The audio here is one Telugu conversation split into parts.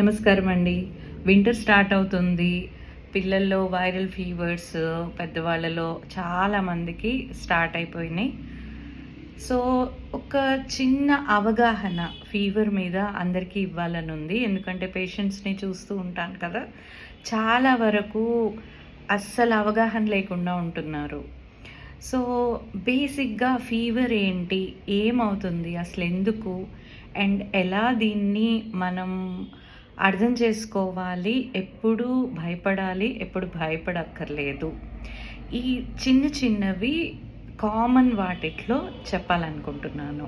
నమస్కారం అండి. వింటర్ స్టార్ట్ అవుతుంది. పిల్లల్లో వైరల్ ఫీవర్స్, పెద్దవాళ్ళలో చాలామందికి స్టార్ట్ అయిపోయినాయి. సో, ఒక చిన్న అవగాహన ఫీవర్ మీద అందరికీ ఇవ్వాలని ఉంది. ఎందుకంటే పేషెంట్స్‌ని చూస్తూ ఉంటాను కదా! చాలా వరకు అస్సలు అవగాహన లేకుండా ఉంటున్నారు. సో, బేసిక్‌గా ఫీవర్ ఏంటి? ఏమవుతుంది? అసలెందుకు? అండ్ ఎలా దీన్ని మనం అర్థం చేసుకోవాలి? ఎప్పుడు భయపడాలి? ఎప్పుడు భయపడక్కర్లేదు? ఈ చిన్న చిన్నవి కామన్ వాటిట్లో చెప్పాలనుకుంటున్నాను.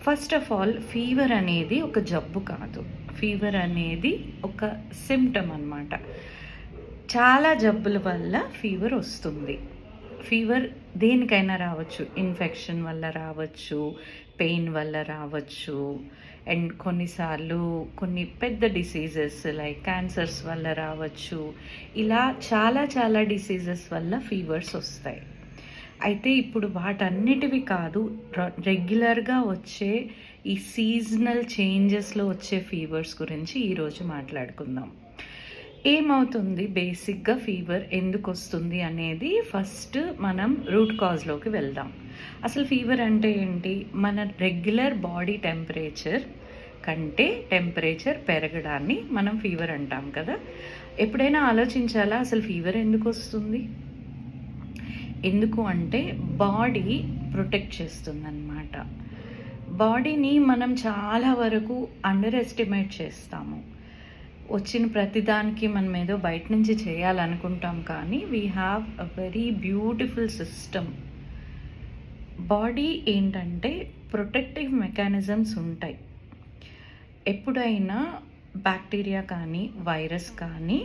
ఫస్ట్ ఆఫ్ ఆల్ ఫీవర్ అనేది ఒక జబ్బు కాదు. ఫీవర్ అనేది ఒక సిమ్టమ్ అన్నమాట. చాలా జబ్బుల వల్ల ఫీవర్ వస్తుంది. ఫీవర్ దేనికైనా రావచ్చు. ఇన్ఫెక్షన్ వల్ల రావచ్చు, పెయిన్ వల్ల రావచ్చు, అండ్ కొన్నిసార్లు కొన్ని పెద్ద డిసీజెస్ లైక్ క్యాన్సర్స్ వల్ల రావచ్చు. ఇలా చాలా డిసీజెస్ వల్ల ఫీవర్స్ వస్తాయి. అయితే ఇప్పుడు వాటన్నిటివి కాదు, రెగ్యులర్గా వచ్చే ఈ సీజనల్ చేంజెస్లో వచ్చే ఫీవర్స్ గురించి ఈరోజు మాట్లాడుకుందాం. ఏమవుతుంది బేసిక్గా ఫీవర్ ఎందుకు వస్తుంది అనేది ఫస్ట్ మనం రూట్ కాజ్లోకి వెళ్దాం. అసలు ఫీవర్ అంటే ఏంటి? మన రెగ్యులర్ బాడీ టెంపరేచర్ కంటే టెంపరేచర్ పెరగడాన్ని మనం ఫీవర్ అంటాం కదా. ఎప్పుడైనా ఆలోచించాలా అసలు ఫీవర్ ఎందుకు వస్తుంది? ఎందుకు అంటే బాడీ ప్రొటెక్ట్ చేస్తుందన్నమాట. బాడీని మనం చాలా వరకు అండర్ ఎస్టిమేట్ చేస్తాము. వచ్చిన ప్రతిదానికి మనం ఏదో బయట నుంచి చేయాలనుకుంటాం, కానీ we have a very beautiful system. Body ఏంటంటే ప్రొటెక్టివ్ మెకానిజమ్స్ ఉంటాయి. ఎప్పుడైనా బ్యాక్టీరియా కానీ వైరస్ కానీ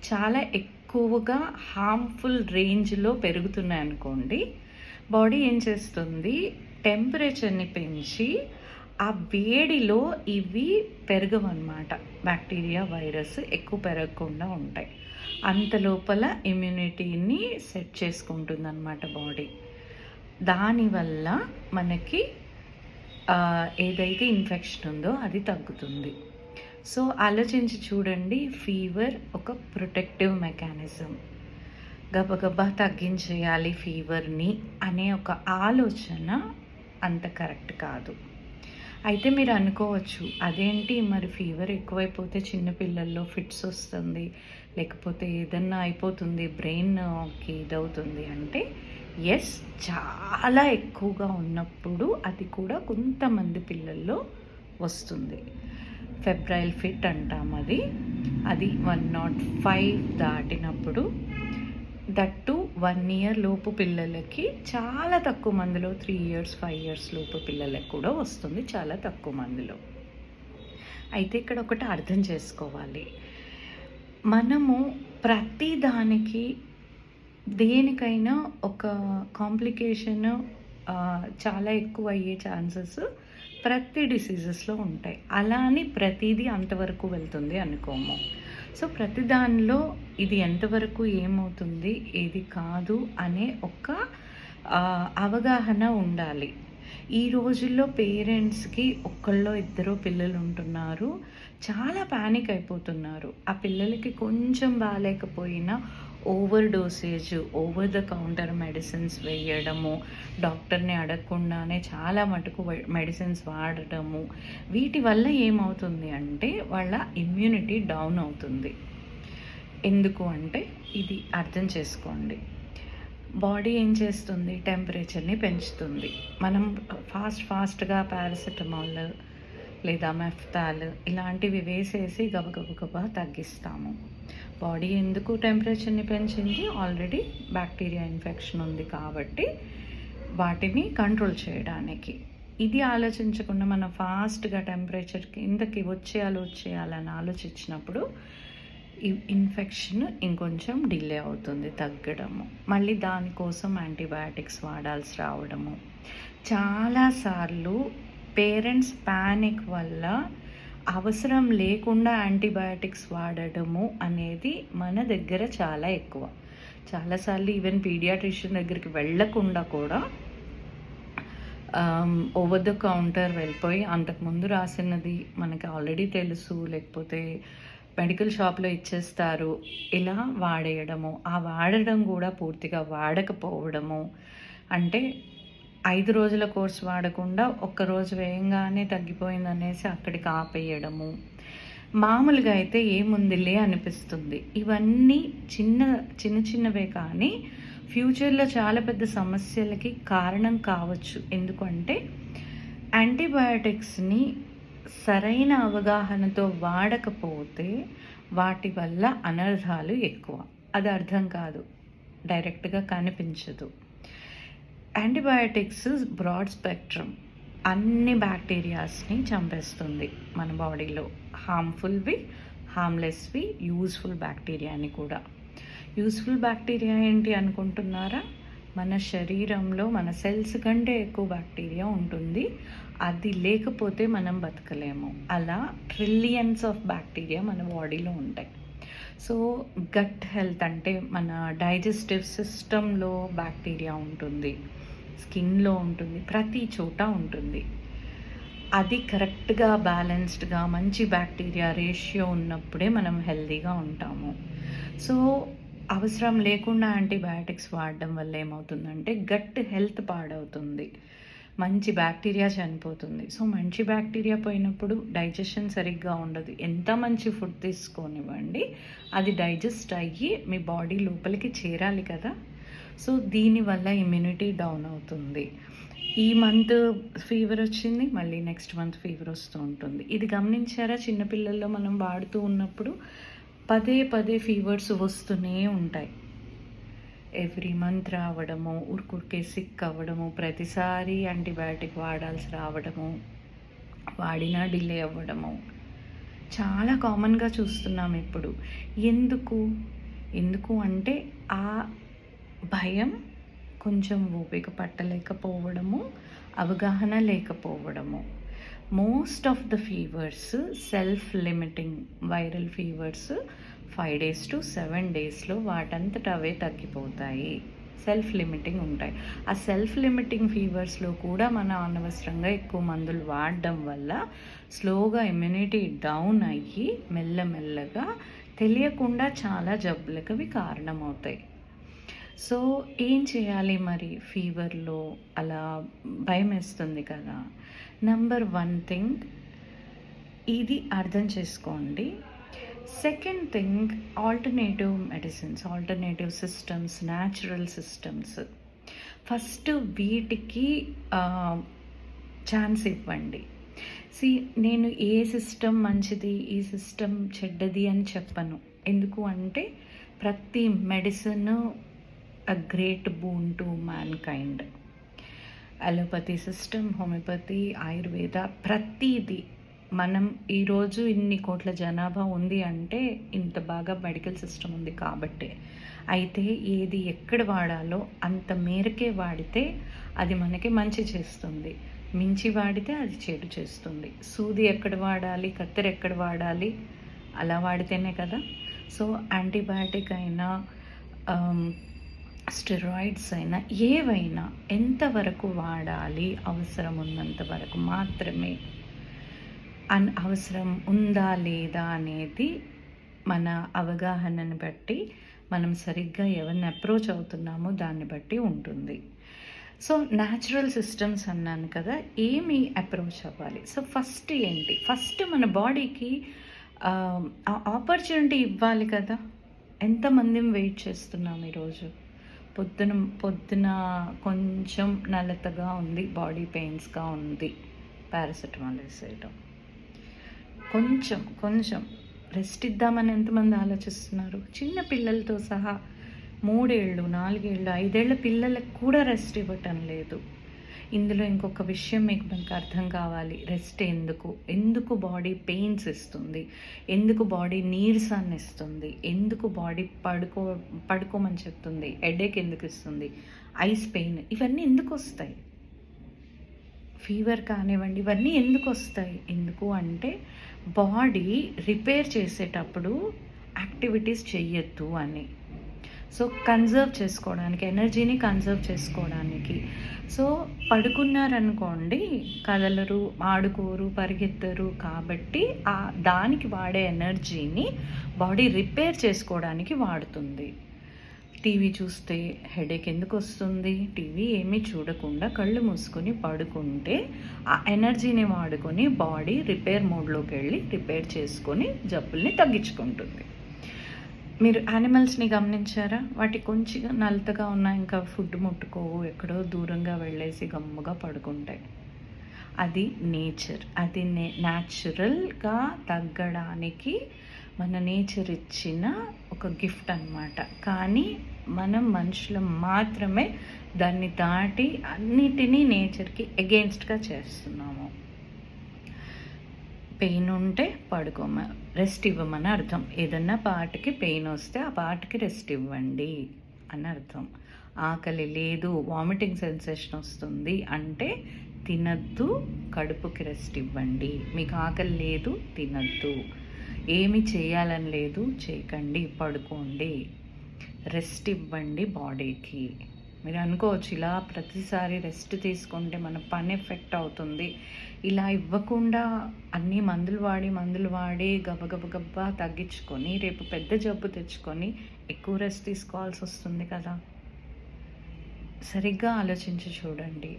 చాలా ఎక్కువగా హార్మ్ఫుల్ రేంజ్లో పెరుగుతున్నాయి అనుకోండి, బాడీ ఏం చేస్తుంది? టెంపరేచర్ని పెంచి ఆ వేడిలో ఇవి పెరగవన్నమాట. బ్యాక్టీరియా వైరస్ ఎక్కువ పెరగకుండా ఉంటాయి. అంత లోపల ఇమ్యూనిటీని సెట్ చేసుకుంటుంది అన్నమాట బాడీ. దానివల్ల మనకి ఏదైతే ఇన్ఫెక్షన్ ఉందో అది తగ్గుతుంది. సో ఆలోచించి చూడండి, ఫీవర్ ఒక ప్రొటెక్టివ్ మెకానిజం. గబగబా తగ్గించేయాలి ఫీవర్ని అనే ఒక ఆలోచన అంత కరెక్ట్ కాదు. అయితే మీరు అనుకోవచ్చు, అదేంటి మరి ఫీవర్ ఎక్కువైపోతే చిన్నపిల్లల్లో ఫిట్స్ వస్తుంది, లేకపోతే ఏదన్నా అయిపోతుంది, బ్రెయిన్కి ఇదవుతుంది అంటే ఎస్, చాలా ఎక్కువగా ఉన్నప్పుడు అది కూడా కొంతమంది పిల్లల్లో వస్తుంది. ఫెబ్రైల్ ఫిట్ అంటాం అది 105 దాటినప్పుడు, దట్టు 1 ఇయర్ లోపు పిల్లలకి, చాలా తక్కువ మందిలో 3 ఇయర్స్ 5 ఇయర్స్ లోపు పిల్లలకు కూడా వస్తుంది, చాలా తక్కువ మందిలో. అయితే ఇక్కడ ఒకటి అర్థం చేసుకోవాలి, మనము ప్రతి దానికి దేనికైనా ఒక కాంప్లికేషన్ చాలా ఎక్కువ అయ్యే ఛాన్సెస్ ప్రతి డిసీజెస్లో ఉంటాయి. అలా అని ప్రతిదీ అంతవరకు వెళ్తుంది అనుకోము. సో ప్రతి దానిలో ఇది ఎంతవరకు ఏమవుతుంది, ఏది కాదు అనే ఒక అవగాహన ఉండాలి. ఈ రోజుల్లో పేరెంట్స్కి ఒక్కళ్ళో ఇద్దరు పిల్లలు ఉంటున్నారు, చాలా ప్యానిక్ అయిపోతున్నారు. ఆ పిల్లలకి కొంచెం బాగాలేకపోయినా over dosage, over the counter medicines వేయడము, డాక్టర్ని అడగకుండానే చాలా మటుకు మెడిసిన్స్ వాడటము, వీటి వల్ల ఏమవుతుంది అంటే వాళ్ళ ఇమ్యూనిటీ డౌన్ అవుతుంది. ఎందుకు అంటే ఇది అర్థం చేసుకోండి. బాడీ ఏం చేస్తుంది? టెంపరేచర్ని పెంచుతుంది. మనం ఫాస్ట్గా పారాసిటమాల్ లేదా మెఫ్తాల్ ఇలాంటివి వేసేసి గబగబా తగ్గిస్తాము. బాడీ ఎందుకు టెంపరేచర్ని పెంచింది? ఆల్రెడీ బ్యాక్టీరియా ఇన్ఫెక్షన్ ఉంది కాబట్టి వాటిని కంట్రోల్ చేయడానికి. ఇది ఆలోచించకుండా మనం ఫాస్ట్గా టెంపరేచర్ కిందకి వచ్చేయాలని ఆలోచించినప్పుడు ఈ ఇన్ఫెక్షన్ ఇంకొంచెం డిలే అవుతుంది తగ్గడము. మళ్ళీ దానికోసం యాంటీబయాటిక్స్ వాడాల్సి రావడము. చాలాసార్లు పేరెంట్స్ ప్యానిక్ వల్ల అవసరం లేకుండా యాంటీబయాటిక్స్ వాడడము అనేది మన దగ్గర చాలా ఎక్కువ. చాలాసార్లు ఈవెన్ పీడియాట్రిషియన్ దగ్గరికి వెళ్ళకుండా కూడా ఓవర్ ద కౌంటర్ వెళ్ళిపోయి అంతకుముందు రాసినది మనకి ఆల్రెడీ తెలుసు, లేకపోతే మెడికల్ షాప్లో ఇచ్చేస్తారు, ఇలా వాడేయడము, ఆ వాడడం కూడా పూర్తిగా వాడకపోవడము, అంటే 5 రోజుల కోర్స్ వాడకుండా ఒక్కరోజు వేయంగానే తగ్గిపోయిందనేసి అక్కడికి ఆపేయడము, మామూలుగా అయితే ఏముందిలే అనిపిస్తుంది. ఇవన్నీ చిన్నవే కానీ ఫ్యూచర్లో చాలా పెద్ద సమస్యలకి కారణం కావచ్చు. ఎందుకంటే యాంటీబయాటిక్స్ని సరైన అవగాహనతో వాడకపోతే వాటి వల్ల అనర్థాలు ఎక్కువ. అది అర్థం కాదు, డైరెక్ట్గా కనిపించదు. యాంటీబయాటిక్స్ బ్రాడ్ స్పెక్ట్రమ్, అన్ని బ్యాక్టీరియాస్ని చంపేస్తుంది మన బాడీలో, హార్మ్ఫుల్వి, హార్మ్లెస్వి, యూజ్ఫుల్ బ్యాక్టీరియాని కూడా. యూస్ఫుల్ బ్యాక్టీరియా ఏంటి అనుకుంటున్నారా? మన శరీరంలో మన సెల్స్ కంటే ఎక్కువ బ్యాక్టీరియా ఉంటుంది, అది లేకపోతే మనం బతకలేము. అలా ట్రిలియన్స్ ఆఫ్ బ్యాక్టీరియా మన బాడీలో ఉంటాయి. సో గట్ హెల్త్ అంటే మన డైజెస్టివ్ సిస్టంలో బ్యాక్టీరియా ఉంటుంది, స్కిన్లో ఉంటుంది, ప్రతి చోట ఉంటుంది. అది కరెక్ట్గా బ్యాలెన్స్డ్గా మంచి బ్యాక్టీరియా రేషియో ఉన్నప్పుడే మనం హెల్తీగా ఉంటాము. సో అవసరం లేకుండా యాంటీబయాటిక్స్ వాడడం వల్ల ఏమవుతుందంటే గట్ హెల్త్ పాడవుతుంది, మంచి బ్యాక్టీరియా చనిపోతుంది. సో మంచి బ్యాక్టీరియా పోయినప్పుడు డైజెషన్ సరిగ్గా ఉండదు. ఎంత మంచి ఫుడ్ తీసుకోనివ్వండి, అది డైజెస్ట్ అయ్యి మీ బాడీ లోపలికి చేరాలి కదా. సో దీనివల్ల ఇమ్యూనిటీ డౌన్ అవుతుంది. ఈ మంత్ ఫీవర్ వచ్చింది, మళ్ళీ నెక్స్ట్ మంత్ ఫీవర్ వస్తూ ఉంటుంది. ఇది గమనించారా? చిన్నపిల్లల్లో మనం వాడుతూ ఉన్నప్పుడు పదే ఫీవర్స్ వస్తూనే ఉంటాయి. ఎవ్రీ మంత్ రావడము, ఊరికే సిక్ అవ్వడము, ప్రతిసారి యాంటీబయాటిక్ వాడాల్సి రావడము, వాడినా డిలే అవ్వడము చాలా కామన్గా చూస్తున్నాం ఇప్పుడు. ఎందుకు అంటే ఆ భయం, కొంచెం ఓపిక పట్టలేకపోవడము, అవగాహన లేకపోవడము. Most of the fevers self limiting, viral fevers 5 days to 7 daysలో వాటంతట అవే తగ్గిపోతాయి, సెల్ఫ్ లిమిటింగ్ ఉంటాయి. ఆ సెల్ఫ్ లిమిటింగ్ ఫీవర్స్లో కూడా మనం అనవసరంగా ఎక్కువ మందులు వాడడం వల్ల స్లోగా ఇమ్యూనిటీ డౌన్ అయ్యి మెల్లమెల్లగా తెలియకుండా చాలా జబ్బులకు అవి కారణమవుతాయి. సో ఏం చేయాలి మరి ఫీవర్లో? అలా భయం వేస్తుంది కదా. నెంబర్ 1 థింగ్ ఇది అర్థం చేసుకోండి. Second thing, alternative medicines, alternative systems, natural systems. First వీటికి ఛాన్స్ ఇవ్వండి. నేను ఏ సిస్టమ్ మంచిది, ఈ సిస్టమ్ చెడ్డది అని చెప్పను. ఎందుకు అంటే ప్రతి medicine a great boon to mankind. Allopathy system, homeopathy, Ayurveda, ప్రతిదీ. మనం ఈరోజు ఇన్ని కోట్ల జనాభా ఉంది అంటే ఇంత బాగా మెడికల్ సిస్టమ్ ఉంది కాబట్టే. అయితే ఏది ఎక్కడ వాడాలో అంత మేరకే వాడితే అది మనకి మంచి చేస్తుంది, మించి వాడితే అది చెడు చేస్తుంది. సూది ఎక్కడ వాడాలి, కత్తెర ఎక్కడ వాడాలి, అలా వాడితేనే కదా. సో యాంటీబయాటిక్ అయినా స్టెరాయిడ్స్ అయినా ఏవైనా ఎంతవరకు వాడాలి, అవసరం ఉన్నంత వరకు మాత్రమే. అవసరం ఉందా లేదా అనేది మన అవగాహనని బట్టి, మనం సరిగ్గా ఎవరిని అప్రోచ్ అవుతున్నామో దాన్ని బట్టి ఉంటుంది. సో న్యాచురల్ సిస్టమ్స్ అన్నాను కదా, ఏమి అప్రోచ్ అవ్వాలి? సో ఫస్ట్ ఏంటి? ఫస్ట్ మన బాడీకి ఆపర్చునిటీ ఇవ్వాలి కదా. ఎంతమంది వెయిట్ చేస్తున్నాం ఈరోజు? పొద్దున కొంచెం నలతగా ఉంది, బాడీ పెయిన్స్గా ఉంది, పారాసెటమాల్ వేసేయటం, కొంచెం రెస్ట్ ఇద్దామని ఎంతమంది ఆలోచిస్తున్నారు? చిన్న పిల్లలతో సహా 3 ఏళ్ళు, 4 ఏళ్ళు, 5 ఏళ్ళ పిల్లలకు కూడా రెస్ట్ ఇవ్వటం లేదు. ఇందులో ఇంకొక విషయం మనకు అర్థం కావాలి. రెస్ట్ ఎందుకు బాడీ పెయిన్స్ ఇస్తుంది, ఎందుకు బాడీ నీరసాన్ని ఇస్తుంది, ఎందుకు బాడీ పడుకోమని చెప్తుంది, హెడేక్ ఎందుకు ఇస్తుంది, ఐస్ పెయిన్, ఇవన్నీ ఎందుకు వస్తాయి? ఫీవర్ కానివ్వండి, ఇవన్నీ ఎందుకు వస్తాయి? ఎందుకు అంటే బాడీ రిపేర్ చేసేటప్పుడు యాక్టివిటీస్ చెయ్యొద్దు అని. సో కన్జర్వ్ చేసుకోవడానికి, ఎనర్జీని కన్జర్వ్ చేసుకోవడానికి. సో పడుకున్నారనుకోండి, కదలరు, ఆడుకోరు, పరిగెత్తరు, కాబట్టి దానికి వాడే ఎనర్జీని బాడీ రిపేర్ చేసుకోవడానికి వాడుతుంది. టీవీ చూస్తే హెడేక్ ఎందుకు వస్తుంది? టీవీ ఏమీ చూడకుండా కళ్ళు మూసుకొని పడుకుంటే ఆ ఎనర్జీని వాడుకొని బాడీ రిపేర్ మోడ్లోకి వెళ్ళి రిపేర్ చేసుకొని జబ్బుల్ని తగ్గించుకుంటుంది. మీరు యానిమల్స్ని గమనించారా? వాటి కొంచెం నలతగా ఉన్నా ఇంకా ఫుడ్ ముట్టుకోవు, ఎక్కడో దూరంగా వెళ్ళేసి గమ్ముగా పడుకుంటాయి. అది నేచర్. అది న్యాచురల్గా తగ్గడానికి మన నేచర్ ఇచ్చిన ఒక గిఫ్ట్ అన్నమాట. కానీ మనం మనుషులం మాత్రమే దాన్ని దాటి అన్నిటినీ నేచర్కి ఎగెయిన్స్ట్గా చేస్తున్నాము. పెయిన్ ఉంటే రెస్ట్ ఇవ్వమని అర్థం. ఏదన్నా పార్ట్కి పెయిన్ వస్తే ఆ పార్ట్కి రెస్ట్ ఇవ్వండి అని అర్థం. ఆకలి లేదు, వామిటింగ్ సెన్సేషన్ వస్తుంది అంటే తినద్దు, కడుపుకి రెస్ట్ ఇవ్వండి. మీకు ఆకలి లేదు, తినద్దు. ఏమి చేయాలని లేదు, చేయకండి, పడుకోండి, రెస్ట్ ఇవ్వండి బాడీకి. మీరు అనుకోవచ్చు ఇలా ప్రతిసారి రెస్ట్ తీసుకుంటే మన పని ఎఫెక్ట్ అవుతుంది. ఇలా ఇవ్వకుండా అన్ని మందులు వాడి గబగబా తగ్గించుకొని రేపు పెద్ద జబ్బు తెచ్చుకొని ఎక్కువ రెస్ట్ తీసుకోవాల్సి వస్తుంది కదా. సరిగ్గా ఆలోచించి చూడండి.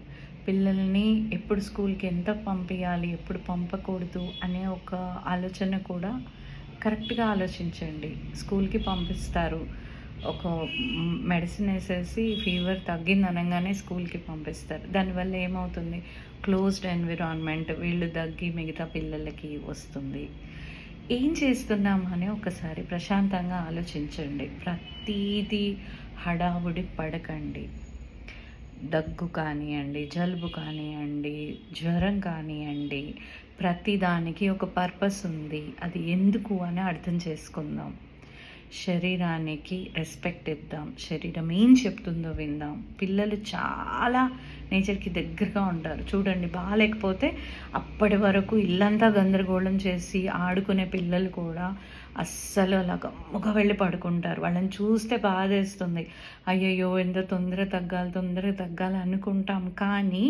పిల్లల్ని ఎప్పుడు స్కూల్కి ఎంత పంపించాలి, ఎప్పుడు పంపకూడదు అనే ఒక ఆలోచన కూడా కరెక్ట్గా ఆలోచించండి. స్కూల్కి పంపిస్తారు, ఒక మెడిసిన్ వేసేసి ఫీవర్ తగ్గింది అనగానే స్కూల్కి పంపిస్తారు. దానివల్ల ఏమవుతుంది? క్లోజ్డ్ ఎన్విరాన్మెంట్, వీళ్ళు దగ్గి మిగతా పిల్లలకి వస్తుంది. ఏం చేస్తున్నామని ఒకసారి ప్రశాంతంగా ఆలోచించండి. ప్రతీది హడావుడి పడకండి. దగ్గు కానివ్వండి, జలుబు కానివ్వండి, జ్వరం కానివ్వండి, ప్రతిదానికి ఒక పర్పస్ ఉంది. అది ఎందుకు అని అర్థం చేసుకుందాం. శరీరానికి రెస్పెక్ట్ ఇద్దాం. శరీరం ఏం చెప్తుందో విందాం. పిల్లలు చాలా నేచర్కి దగ్గరగా ఉంటారు. చూడండి, బాగాలేకపోతే అప్పటి వరకు ఇల్లంతా గందరగోళం చేసి ఆడుకునే పిల్లలు కూడా అస్సలు అలా గమ్ముగా వెళ్ళి పడుకుంటారు. వాళ్ళని చూస్తే బాధేస్తుంది. అయ్యయ్యో ఎంత తొందరగా తగ్గాలి అనుకుంటాం. కానీ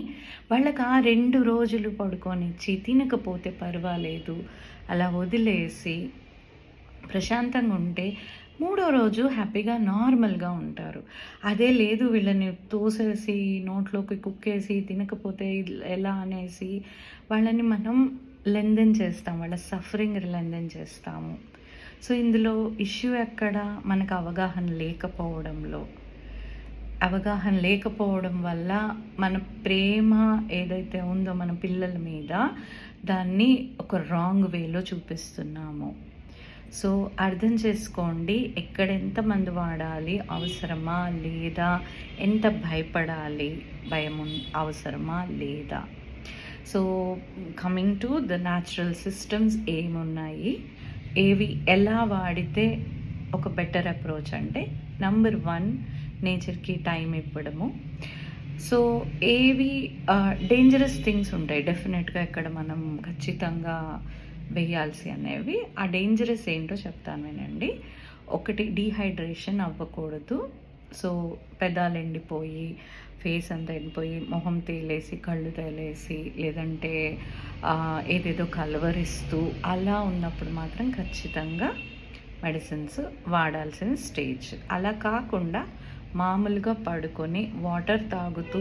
వాళ్ళకి ఆ 2 రోజులు పడుకొనిచ్చి తినకపోతే పర్వాలేదు, అలా వదిలేసి ప్రశాంతంగా ఉంటే 3వ రోజు హ్యాపీగా నార్మల్గా ఉంటారు. అదే లేదు, వీళ్ళని తోసేసి నోట్లోకి కుక్కేసి తినకపోతే ఎలా అనేసి వాళ్ళని మనం లెందెన్ చేస్తాం, వాళ్ళ సఫరింగ్ లెందెన్ చేస్తాము. సో ఇందులో ఇష్యూ ఎక్కడ? మనకు అవగాహన లేకపోవడం వల్ల మన ప్రేమ ఏదైతే ఉందో మన పిల్లల మీద, దాన్ని ఒక రాంగ్ వేలో చూపిస్తున్నాము. సో అర్థం చేసుకోండి, ఎక్కడ ఎంత మందు వాడాలి, అవసరమా లేదా, ఎంత భయపడాలి, భయం అవసరమా లేదా. So coming to the natural systems ఏమున్నాయి, ఏవి ఎలా వాడితే ఒక బెటర్ అప్రోచ్ అంటే, నంబర్ 1 నేచర్కి టైం ఇవ్వడము. సో ఏవి డేంజరస్ థింగ్స్ ఉంటాయి డెఫినెట్గా ఇక్కడ మనం ఖచ్చితంగా వేయాల్సి అనేవి. ఆ డేంజరస్ ఏంటో చెప్తాను వినండి. ఒకటి, డీహైడ్రేషన్ అవ్వకూడదు. సో పెదాలు ఎండిపోయి, ఫేస్ అంతా ఎండిపోయి, మొహం తేలేసి, కళ్ళు తేలేసి, లేదంటే ఏదేదో కలవరిస్తూ అలా ఉన్నప్పుడు మాత్రం ఖచ్చితంగా మెడిసిన్స్ వాడాల్సిన స్టేజ్. అలా కాకుండా మామూలుగా పడుకొని వాటర్ తాగుతూ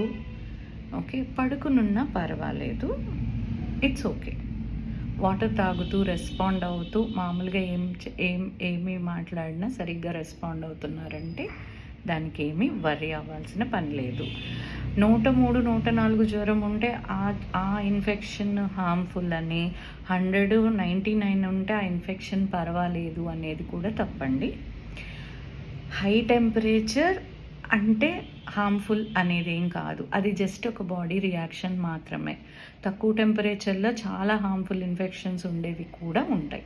పడుకునున్నా పర్వాలేదు, ఇట్స్ ఓకే. వాటర్ తాగుతూ రెస్పాండ్ అవుతూ మామూలుగా ఏమి మాట్లాడినా సరిగ్గా రెస్పాండ్ అవుతున్నారంటే దానికి ఏమీ వర్రీ అవ్వాల్సిన పని లేదు. 103, 104 జ్వరం ఉంటే ఆ ఇన్ఫెక్షన్ హార్మ్ఫుల్ అని, 199 ఉంటే ఆ ఇన్ఫెక్షన్ పర్వాలేదు అనేది కూడా తప్పండి. హై టెంపరేచర్ అంటే హార్మ్ఫుల్ అనేది ఏం కాదు, అది జస్ట్ ఒక బాడీ రియాక్షన్ మాత్రమే. తక్కువ టెంపరేచర్లో చాలా హార్మ్ఫుల్ ఇన్ఫెక్షన్స్ ఉండేవి కూడా ఉంటాయి.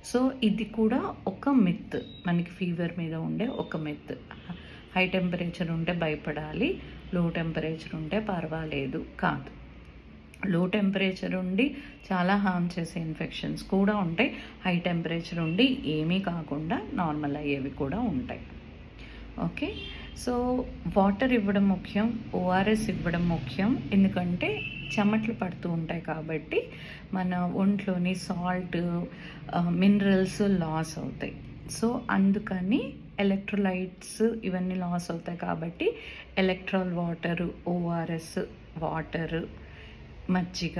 సో ఇది కూడా ఒక మిత్, మనకి ఫీవర్ మీద ఉండే ఒక మిత్. హై టెంపరేచర్ ఉంటే భయపడాలి, లో టెంపరేచర్ ఉంటే పర్వాలేదు కాదు. లో టెంపరేచర్ ఉండి చాలా హార్మ్ చేసే ఇన్ఫెక్షన్స్ కూడా ఉంటాయి. హై టెంపరేచర్ ఉండి ఏమీ కాకుండా నార్మల్ అయ్యేవి కూడా ఉంటాయి. ఓకే. సో వాటర్ ఇవ్వడం ముఖ్యం, ఓఆర్ఎస్ ఇవ్వడం ముఖ్యం. ఎందుకంటే చెమటలు పడుతూ ఉంటాయి కాబట్టి మన ఒంట్లోని సాల్ట్, మినరల్స్ లాస్ అవుతాయి. సో అందుకని ఎలక్ట్రోలైట్స్ ఇవన్నీ లాస్ అవుతాయి కాబట్టి ఎలక్ట్రాల్ వాటరు, ఓఆర్ఎస్ వాటరు, మజ్జిగ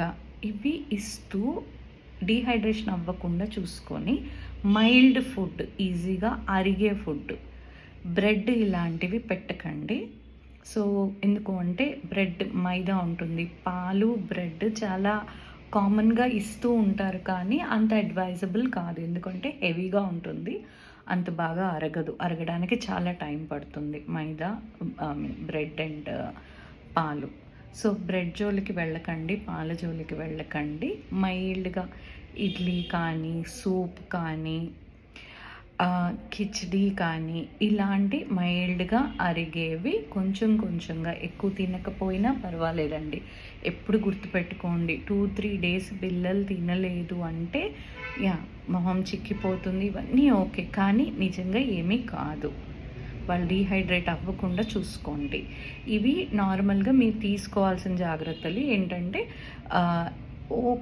ఇవి ఇస్తూ డీహైడ్రేషన్ అవ్వకుండా చూసుకొని మైల్డ్ ఫుడ్, ఈజీగా అరిగే ఫుడ్, బ్రెడ్ ఇలాంటివి పెట్టకండి. సో ఎందుకు అంటే బ్రెడ్ మైదా ఉంటుంది, పాలు బ్రెడ్ చాలా కామన్గా ఇస్తూ ఉంటారు కానీ అంత అడ్వైజబుల్ కాదు. ఎందుకంటే హెవీగా ఉంటుంది, అంత బాగా అరగడానికి చాలా టైం పడుతుంది మైదా, బ్రెడ్ అండ్ పాలు. సో బ్రెడ్ జోలికి వెళ్ళకండి, పాల జోలికి వెళ్ళకండి. మైల్డ్గా ఇడ్లీ కానీ, సూప్ కానీ, కిచిడి కానీ ఇలాంటి మైల్డ్గా అరిగేవి కొంచెం కొంచెంగా, ఎక్కువ తినకపోయినా పర్వాలేదండి. ఎప్పుడు గుర్తుపెట్టుకోండి, 2-3 డేస్ పిల్లలు తినలేదు అంటే మొహం చిక్కిపోతుంది, ఇవన్నీ ఓకే, కానీ నిజంగా ఏమీ కాదు. వాళ్ళు డీహైడ్రేట్ అవ్వకుండా చూసుకోండి. ఇవి నార్మల్గా మీరు తీసుకోవాల్సిన జాగ్రత్తలు ఏంటంటే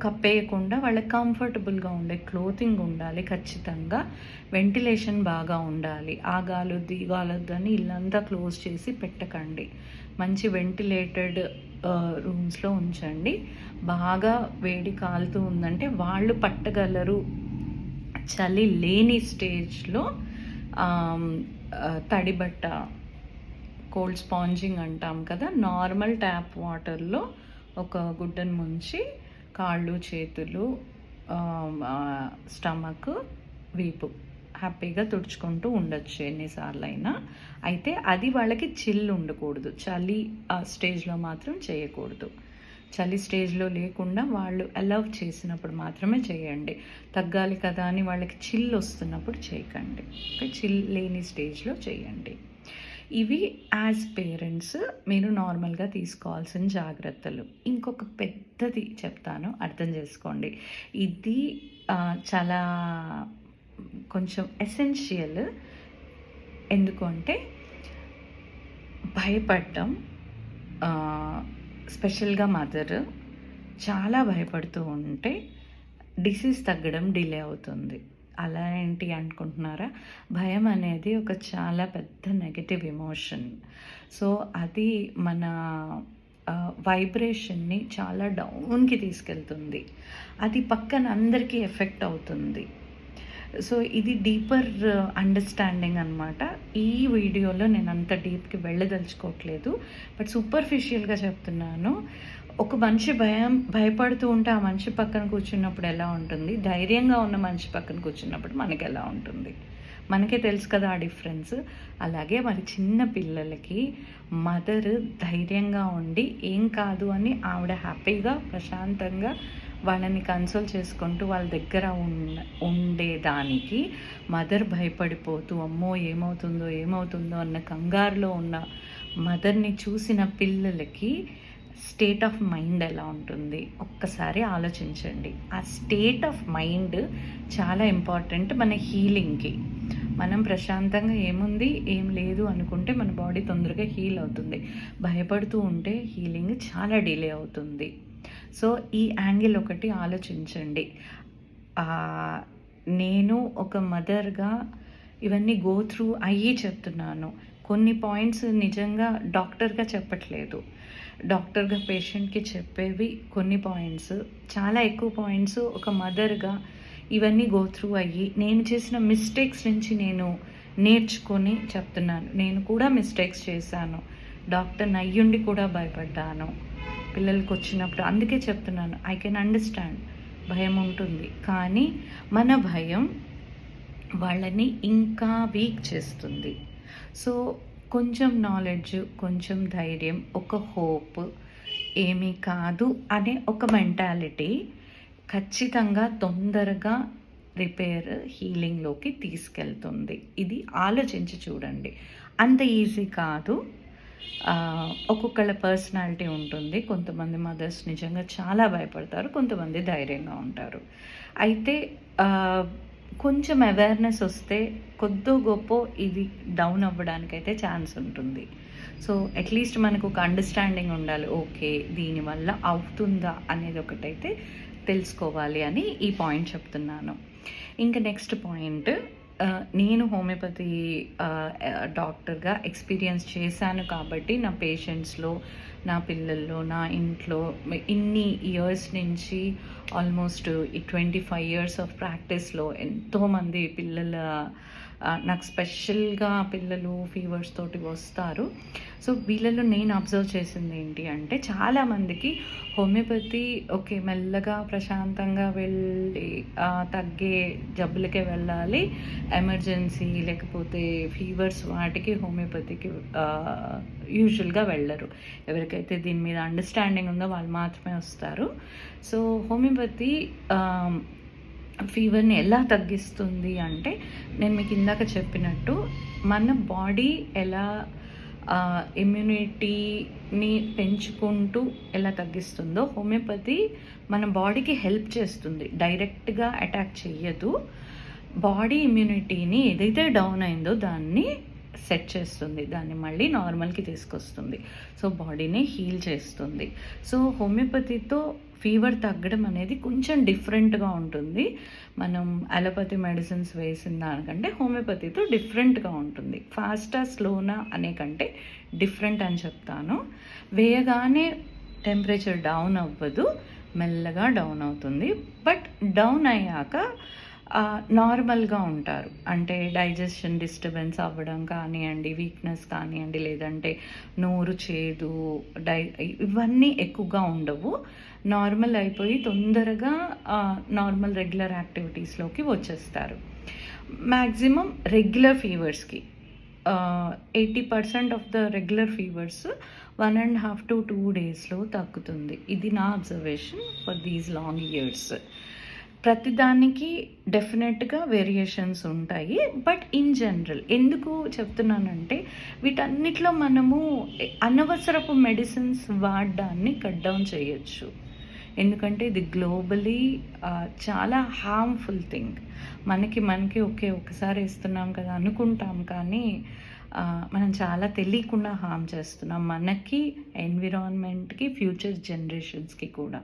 కప్పేయకుండా వాళ్ళకి కంఫర్టబుల్గా ఉండే క్లోతింగ్ ఉండాలి ఖచ్చితంగా. వెంటిలేషన్ బాగా ఉండాలి. ఆ గాలొద్దు ఈ గాలొద్దు అని ఇల్లంతా క్లోజ్ చేసి పెట్టకండి. మంచి వెంటిలేటెడ్ రూమ్స్లో ఉంచండి. బాగా వేడి కాలుతూ ఉందంటే వాళ్ళు పట్టగలరు. చలి లేని స్టేజ్లో తడిబట్ట, కోల్డ్ స్పాంజింగ్ అంటాం కదా, నార్మల్ ట్యాప్ వాటర్లో ఒక గుడ్డను ముంచి కాళ్ళు, చేతులు, స్టమక్, వీపు హ్యాపీగా తుడుచుకుంటూ ఉండొచ్చు ఎన్నిసార్లు అయినా. అయితే అది వాళ్ళకి చిల్లు ఉండకూడదు, చలి ఆ స్టేజ్లో మాత్రం చేయకూడదు. చలి స్టేజ్లో లేకుండా వాళ్ళు అలౌ చేసినప్పుడు మాత్రమే చేయండి. తగ్గాలి కదా అని వాళ్ళకి చిల్లు వస్తున్నప్పుడు చేయకండి. ఓకే, చిల్ లేని స్టేజ్లో చేయండి. ఇవి యాజ్ పేరెంట్స్ మీరు నార్మల్గా తీసుకోవాల్సిన జాగ్రత్తలు. ఇంకొక పెద్దది చెప్తాను, అర్థం చేసుకోండి. ఇది చాలా కొంచెం ఎసెన్షియల్. ఎందుకు అంటే భయపడటం, స్పెషల్గా మదర్ చాలా భయపడుతూ ఉంటే డిసీజ్ తగ్గడం డిలే అవుతుంది. అలా ఏంటి అనుకుంటున్నారా? భయం అనేది ఒక చాలా పెద్ద నెగటివ్ ఎమోషన్. సో అది మన వైబ్రేషన్ని చాలా డౌన్కి తీసుకెళ్తుంది. అది పక్కన అందరికీ ఎఫెక్ట్ అవుతుంది. సో ఇది డీపర్ అండర్స్టాండింగ్ అనమాట. ఈ వీడియోలో నేను అంత డీప్కి వెళ్ళదలుచుకోవట్లేదు, బట్ సూపర్ఫిషియల్గా చెప్తున్నాను. ఒక మనిషి భయపడుతూ ఉంటే ఆ మనిషి పక్కన కూర్చున్నప్పుడు ఎలా ఉంటుంది, ధైర్యంగా ఉన్న మనిషి పక్కన కూర్చున్నప్పుడు మనకి ఎలా ఉంటుంది, మనకే తెలుసు కదా ఆ డిఫరెన్స్. అలాగే మరి చిన్న పిల్లలకి మదర్ ధైర్యంగా ఉండి ఏం కాదు అని ఆవిడ హ్యాపీగా ప్రశాంతంగా వాళ్ళని కన్సోల్ చేసుకుంటూ వాళ్ళ దగ్గర ఉండేదానికి మదర్ భయపడిపోతూ అమ్మో ఏమవుతుందో అన్న కంగారులో ఉన్న మదర్ని చూసిన పిల్లలకి స్టేట్ ఆఫ్ మైండ్ ఎలా ఉంటుంది ఒక్కసారి ఆలోచించండి. ఆ స్టేట్ ఆఫ్ మైండ్ చాలా ఇంపార్టెంట్ మన హీలింగ్కి. మనం ప్రశాంతంగా ఏముంది ఏం లేదు అనుకుంటే మన బాడీ తొందరగా హీల్ అవుతుంది. భయపడుతూ ఉంటే హీలింగ్ చాలా డిలే అవుతుంది. సో ఈ యాంగిల్ ఒకటి ఆలోచించండి. నేను ఒక మదర్గా ఇవన్నీ గో త్రూ అయ్యి చెప్తున్నాను. కొన్ని పాయింట్స్ నిజంగా డాక్టర్గా చెప్పట్లేదు, డాక్టర్గా పేషెంట్కి చెప్పేవి కొన్ని పాయింట్స్, చాలా ఎక్కువ పాయింట్స్ ఒక మదర్గా ఇవన్నీ గో త్రూ అయ్యి నేను చేసిన మిస్టేక్స్ నుంచి నేను నేర్చుకొని చెప్తున్నాను. నేను కూడా మిస్టేక్స్ చేశాను, డాక్టర్ని అయ్యుండి కూడా భయపడ్డాను పిల్లలకి వచ్చినప్పుడు. అందుకే చెప్తున్నాను, ఐ కెన్ అండర్స్టాండ్. భయం ఉంటుంది, కానీ మన భయం వాళ్ళని ఇంకా వీక్ చేస్తుంది. సో కొంచెం నాలెడ్జ్, కొంచెం ధైర్యం, ఒక హోప్, ఏమీ కాదు అనే ఒక మెంటాలిటీ ఖచ్చితంగా తొందరగా రిపేర్ హీలింగ్లోకి తీసుకెళ్తుంది. ఇది ఆలోచించి చూడండి. అంత ఈజీ కాదు. ఒక్కొక్కళ్ళ పర్సనాలిటీ ఉంటుంది. కొంతమంది మదర్స్ నిజంగా చాలా భయపడతారు, కొంతమంది ధైర్యంగా ఉంటారు. అయితే కొంచెం అవేర్నెస్ వస్తే కొద్దో గొప్పో ఇది డౌన్ అవ్వడానికైతే ఛాన్స్ ఉంటుంది. సో అట్లీస్ట్ మనకు ఒక అండర్స్టాండింగ్ ఉండాలి. ఓకే, దీనివల్ల అవుతుందా అనేది ఒకటైతే తెలుసుకోవాలి అని ఈ పాయింట్ చెప్తున్నాను. ఇంకా నెక్స్ట్ పాయింట్, నేను హోమియోపతి డాక్టర్గా ఎక్స్పీరియన్స్ చేశాను కాబట్టి నా పేషెంట్స్లో, నా పిల్లల్లో, నా ఇంట్లో ఇన్ని ఇయర్స్ నుంచి ఆల్మోస్ట్ ఈ 25 years ఆఫ్ ప్రాక్టీస్లో ఎంతోమంది పిల్లల నాకు స్పెషల్గా పిల్లలు ఫీవర్స్ తోటి వస్తారు. సో వీళ్ళలో నేను అబ్జర్వ్ చేసింది ఏంటి అంటే, చాలామందికి హోమియోపతి ఓకే మెల్లగా ప్రశాంతంగా వెళ్ళి తగ్గే జబ్బులకే వెళ్ళాలి, ఎమర్జెన్సీ లేకపోతే ఫీవర్స్ వాటికి హోమియోపతికి యూజువల్గా వెళ్ళరు. ఎవరికైతే దీని మీద అండర్స్టాండింగ్ ఉందో వాళ్ళు మాత్రమే వస్తారు. సో హోమియోపతి ఫీవర్ని ఎలా తగ్గిస్తుంది అంటే, నేను మీకు ఇందాక చెప్పినట్టు మన బాడీ ఎలా ఇమ్యూనిటీని పెంచుకుంటూ ఎలా తగ్గిస్తుందో హోమియోపతి మన బాడీకి హెల్ప్ చేస్తుంది. డైరెక్ట్గా అటాక్ చెయ్యదు. బాడీ ఇమ్యూనిటీని ఏదైతే డౌన్ అయిందో దాన్ని సెట్ చేస్తుంది, దాన్ని మళ్ళీ నార్మల్కి తీసుకొస్తుంది. సో బాడీని హీల్ చేస్తుంది. సో హోమియోపతితో ఫీవర్ తగ్గడం అనేది కొంచెం డిఫరెంట్గా ఉంటుంది. మనం అలోపతి మెడిసిన్స్ వేసిన దానికంటే హోమియోపతితో డిఫరెంట్గా ఉంటుంది. ఫాస్టా స్లోనా అనే కంటే డిఫరెంట్ అని చెప్తాను. వేయగానే టెంపరేచర్ డౌన్ అవ్వదు, మెల్లగా డౌన్ అవుతుంది. బట్ డౌన్ అయ్యాక నార్మల్గా ఉంటారు. అంటే డైజెషన్ డిస్టర్బెన్స్ అవ్వడం కానివ్వండి, వీక్నెస్ కానివ్వండి, లేదంటే నోరు చేదు ఇవన్నీ ఎక్కువగా ఉండవు. నార్మల్ అయిపోయి తొందరగా నార్మల్ రెగ్యులర్ యాక్టివిటీస్లోకి వచ్చేస్తారు. మ్యాక్సిమం రెగ్యులర్ ఫీవర్స్కి 80% of the regular fevers 1.5 to 2 daysలో తగ్గుతుంది. ఇది నా observation for these long years. ప్రతిదానికి డెఫినెట్గా వేరియేషన్స్ ఉంటాయి. బట్ ఇన్ జనరల్ ఎందుకు చెప్తున్నానంటే, వీటన్నిటిలో మనము అనవసరపు మెడిసిన్స్ వాడడాన్ని కట్ డౌన్ చేయొచ్చు. ఎందుకంటే ఇది గ్లోబలీ చాలా హార్మ్ఫుల్ థింగ్. మనకి ఓకే ఒకసారి ఇస్తున్నాం కదా అనుకుంటాం, కానీ మనం చాలా తెలియకుండా హార్మ్ చేస్తున్నాం మనకి, ఎన్విరాన్మెంట్కి, ఫ్యూచర్ జనరేషన్స్కి కూడా.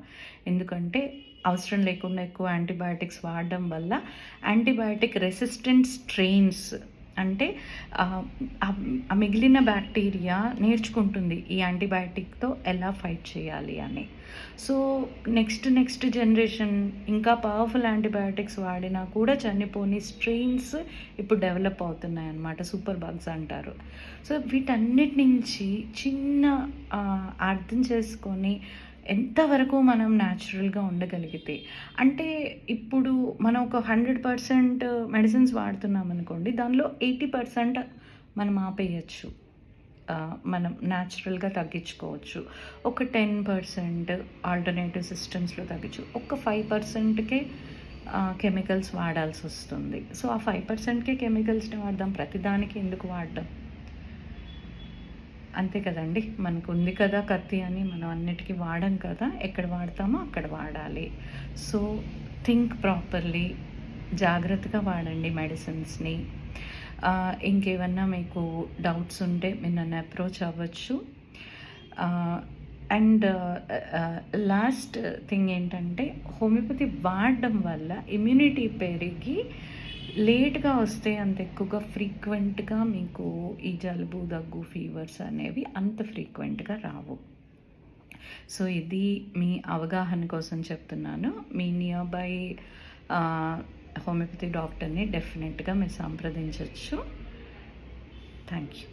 ఎందుకంటే అవసరం లేకుండా ఎక్కువ యాంటీబయాటిక్స్ వాడడం వల్ల యాంటీబయాటిక్ రెసిస్టెంట్ స్ట్రెయిన్స్, అంటే ఆ మిగిలిన బ్యాక్టీరియా నేర్చుకుంటుంది ఈ యాంటీబయాటిక్తో ఎలా ఫైట్ చేయాలి అని. సో నెక్స్ట్ జనరేషన్ ఇంకా పవర్ఫుల్ యాంటీబయాటిక్స్ వాడినా కూడా చనిపోని స్ట్రెయిన్స్ ఇప్పుడు డెవలప్ అవుతున్నాయి అన్నమాట, సూపర్ బగ్స్ అంటారు. సో వీటన్నిటి నుంచి చిన్న అర్థం చేసుకొని ఎంతవరకు మనం న్యాచురల్గా ఉండగలిగితే, అంటే ఇప్పుడు మనం ఒక 100% మెడిసిన్స్ వాడుతున్నాం అనుకోండి, దానిలో 80% మనం ఆపేయచ్చు, మనం న్యాచురల్గా తగ్గించుకోవచ్చు. ఒక 10% ఆల్టర్నేటివ్ సిస్టమ్స్లో తగ్గించు, ఒక 5%కే కెమికల్స్ వాడాల్సి వస్తుంది. సో ఆ 5%కే కెమికల్స్ని వాడదాం, ప్రతిదానికి ఎందుకు వాడడం? అంతే కదండి. మనకు ఉంది కదా కత్తి అని మనం అన్నిటికీ వాడం కదా, ఎక్కడ వాడతామో అక్కడ వాడాలి. సో థింక్ ప్రాపర్లీ, జాగ్రత్తగా వాడండి మెడిసిన్స్ని. ఇంకేమన్నా మీకు డౌట్స్ ఉంటే మీరు నన్ను అప్రోచ్ అవ్వచ్చు. అండ్ లాస్ట్ థింగ్ ఏంటంటే, హోమియోపతి వాడడం వల్ల ఇమ్యూనిటీ పెరిగి లేట్గా వస్తే అంత ఎక్కువగా ఫ్రీక్వెంట్గా మీకు ఈ జలుబు, దగ్గు, ఫీవర్స్ అనేవి అంత ఫ్రీక్వెంట్గా రావు. సో ఇది మీ అవగాహన కోసం చెప్తున్నాను. మీ నియర్ బై హోమియోపతి డాక్టర్ని డెఫినెట్గా మీరు సంప్రదించవచ్చు. Thank you.